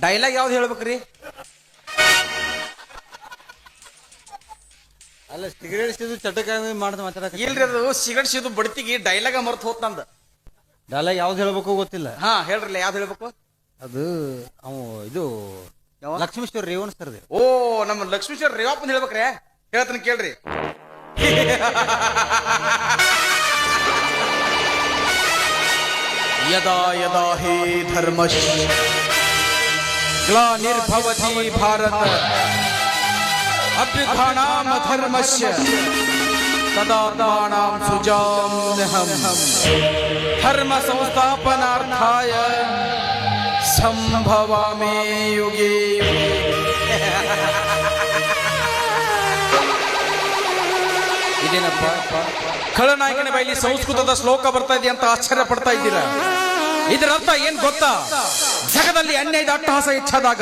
Dialogue ಯಾವ್ದು ಹೇಳ್ಬೇಕ್ರಿ? ಅಲ್ಲ ಸಿಗರೇಟ್ ಸಿದು ಚಟಕ ಮಾಡ್ದ ಮಾತಾಡಕ ಇಲ್ರಿ, ಅದು ಸಿಗರೇಟ್ ಸಿದು ಬಡ್ತಿಗೆ ಡೈಲಾಗ ಮರ್ತು ಹೋತ್ ನಂದು. ಡೈಲಾಗ್ ಯಾವ್ದು ಹೇಳ್ಬೇಕು ಗೊತ್ತಿಲ್ಲ. ಹಾ ಹೇಳ್ರಲ್ಲ, ಯಾವ್ದು ಹೇಳ್ಬೇಕು? ಅದು ಅವ ಇದು ಲಕ್ಷ್ಮೇಶ್ವರ ರೇವಣ್ ಸರ್ದೆ. ಓ, ನಮ್ಮ ಲಕ್ಷ್ಮೀಶ್ವರ ರೇವಪ್ಪನ್ ಹೇಳ್ಬೇಕ್ರೆ? ಹೇಳ್ತಾನೆ ಕೇಳ್ರಿ. ಯದಾ ಯದಾ ಹೇ ಧರ್ಮಶ್ ಗ್ಲಾನಿರ್ಭವತಿ ಭಾರತ ಅಭ್ಯುತ್ಥಾನಾಂ ಧರ್ಮಸ್ಯ ತದಾತ್ಮಾನಾಂ ಸುಜಾಮ್ಯಹಂ ಧರ್ಮ ಸಂಸ್ಥಾಪನಾರ್ಥಾಯ ಸಂಭವಾಮಿ ಯುಗೇ. ಇದೇನಪ್ಪ ಖಳನಾಯಕನ ಬೈಲಿ ಸಂಸ್ಕೃತದ ಶ್ಲೋಕ ಬರ್ತಾ ಇದೆ ಅಂತ ಆಶ್ಚರ್ಯ ಪಡ್ತಾ ಇದ್ದೀರಾ? ಇದರ ಅರ್ಥ ಏನ್ ಗೊತ್ತಾ? ಜಗದಲ್ಲಿ ಅನ್ಯಾಯದ ಅಟ್ಟಹಾಸ ಹೆಚ್ಚಾದಾಗ,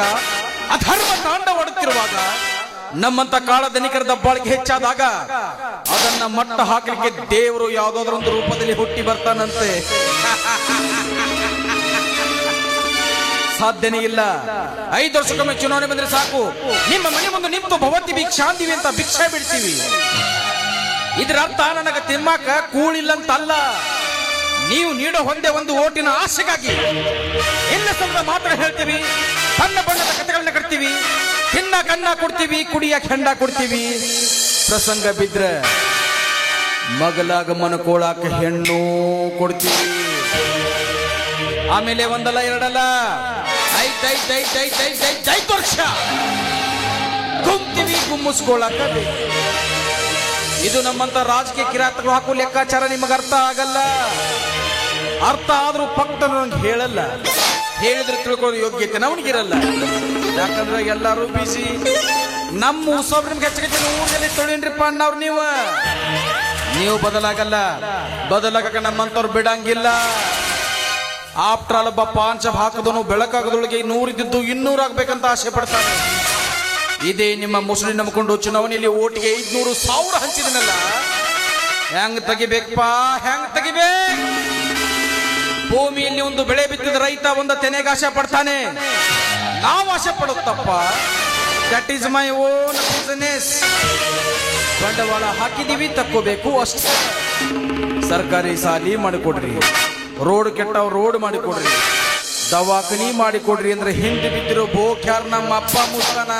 ಅಧರ್ಮ ತಾಂಡವಾಡುತ್ತಿರುವಾಗ, ನಮ್ಮಂತ ಕಾಳಧನಿಕರ ದಬ್ಬಾಳಿಕೆ ಹೆಚ್ಚಾದಾಗ ಅದನ್ನ ಮಟ್ಟ ಹಾಕಲಿಕ್ಕೆ ದೇವರು ಯಾವುದಾದ್ರೊಂದು ರೂಪದಲ್ಲಿ ಹುಟ್ಟಿ ಬರ್ತಾನಂತೆ. ಸಾಧ್ಯನೇ ಇಲ್ಲ. 5 ವರ್ಷಕ್ಕೊಮ್ಮೆ ಚುನಾವಣೆ ಬಂದ್ರೆ ಸಾಕು, ನಿಮ್ಮ ಮನೆ ಮುಂದೆ ನಿಂತು ಭವತಿ ಭಿಕ್ಷಾಂದಿವಿ ಅಂತ ಭಿಕ್ಷೆ ಬಿಡ್ತೀವಿ. ಇದರ ಅರ್ಥ ನನಗೆ ತಿಮ್ಮಕ್ಕ ಕೂಳಿಲ್ಲಂತಲ್ಲ, ನೀವು ನೀಡೋ ಒಂದೇ ಒಂದು ಓಟಿನ ಆಸೆಗಾಗಿ ಎಲ್ಲ ಸಂದ ಮಾತ್ರ ಹೇಳ್ತೀವಿ, ಬಣ್ಣ ಬಣ್ಣದ ಕಥೆಗಳನ್ನ ಕಟ್ತೀವಿ, ತಿನ್ನ ಕನ್ನ ಕೊಡ್ತೀವಿ, ಕುಡಿಯ ಕೆಂಡ ಕೊಡ್ತೀವಿ, ಪ್ರಸಂಗ ಬಿದ್ರೆ ಮಗಲಾಗ ಮನಕೋಳಾಕ ಹೆಣ್ಣು ಕೊಡ್ತೀವಿ. ಆಮೇಲೆ ಒಂದಲ್ಲ ಎರಡಲ್ಲ 5 ವರ್ಷ ಗುಮ್ತೀವಿ, ಗುಮ್ಮಿಸ್ಕೊಳಕ. ಇದು ನಮ್ಮಂತ ರಾಜಕೀಯ ಕಿರಾತಗಳು ಹಾಕೋ ಲೆಕ್ಕಾಚಾರ ನಿಮಗೆ ಅರ್ಥ ಆಗಲ್ಲ. ಅರ್ಥ ಆದ್ರೂ ಪಕ್ಕ ಹೇಳಲ್ಲ, ಹೇಳಿದ್ರೆ ತಿಳ್ಕೊಳ್ಳೋ ಯೋಗ್ಯತೆ ನವನಿಗಿರಲ್ಲ. ಯಾಕಂದ್ರೆ ಎಲ್ಲರೂ ಬಿಸಿ. ನಮ್ಮ ಉತ್ಸವ ನಿಮ್ಗೆ ಹೆಚ್ಚು 100 ಜನ ತೊಳಿನ್ರಿಪ್ಪ ಅಣ್ಣವ್ರು. ನೀವು ಬದಲಾಗಲ್ಲ, ಬದಲಾಗಕ್ಕೆ ನಮ್ಮಂತವ್ರು ಬಿಡಂಗಿಲ್ಲ. ಆಫ್ಟರ್ ಆಲ್ ಒಬ್ಬ ಪಾಂಚ ಹಾಕದನು ಬೆಳಕಾಗದೊಳಗೆ 100 ಇದ್ದಿದ್ದು 200 ಆಗ್ಬೇಕಂತ ಆಸೆ ಪಡ್ತಾನೆ. ಇದೇ ನಿಮ್ಮ ಮುಸ್ಲಿಂ ನಂಬಿಕೊಂಡು ಚುನಾವಣೆಯಲ್ಲಿ ಓಟಿಗೆ 500,000 ಹಂಚಿದನಲ್ಲ, ಹೆಂಗ್ ತೆಗಿಬೇಕಪ್ಪ, ಹೆಂಗ್ ತೆಗಿಬೇಕು? ಭೂಮಿಯಲ್ಲಿ ಒಂದು ಬೆಳೆ ಬಿತ್ತಿದ ರೈತ ಒಂದು ತೆನೆಗೆ ಆಸೆ ಪಡ್ತಾನೆ, ನಾವು ಆಸೆ ಪಡುತ್ತಪ್ಪ. That is my own business. ಬಂಡವಾಳ ಹಾಕಿದೀವಿ, ತಕ್ಕೋಬೇಕು ಅಷ್ಟೇ. ಸರ್ಕಾರಿ ಸಾಲಿ ಮಾಡಿಕೊಡ್ರಿ, ರೋಡ್ ಕೆಟ್ಟವ್ ರೋಡ್ ಮಾಡಿಕೊಡ್ರಿ, ದವಾಖಾನಿ ಮಾಡಿಕೊಡ್ರಿ ಅಂದ್ರೆ ಹಿಂದೆ ಬಿದ್ದಿರೋ ಬೋಕ್ಯಾರ್ ನಮ್ಮ ಅಪ್ಪ ಮುಸ್ತಾನ.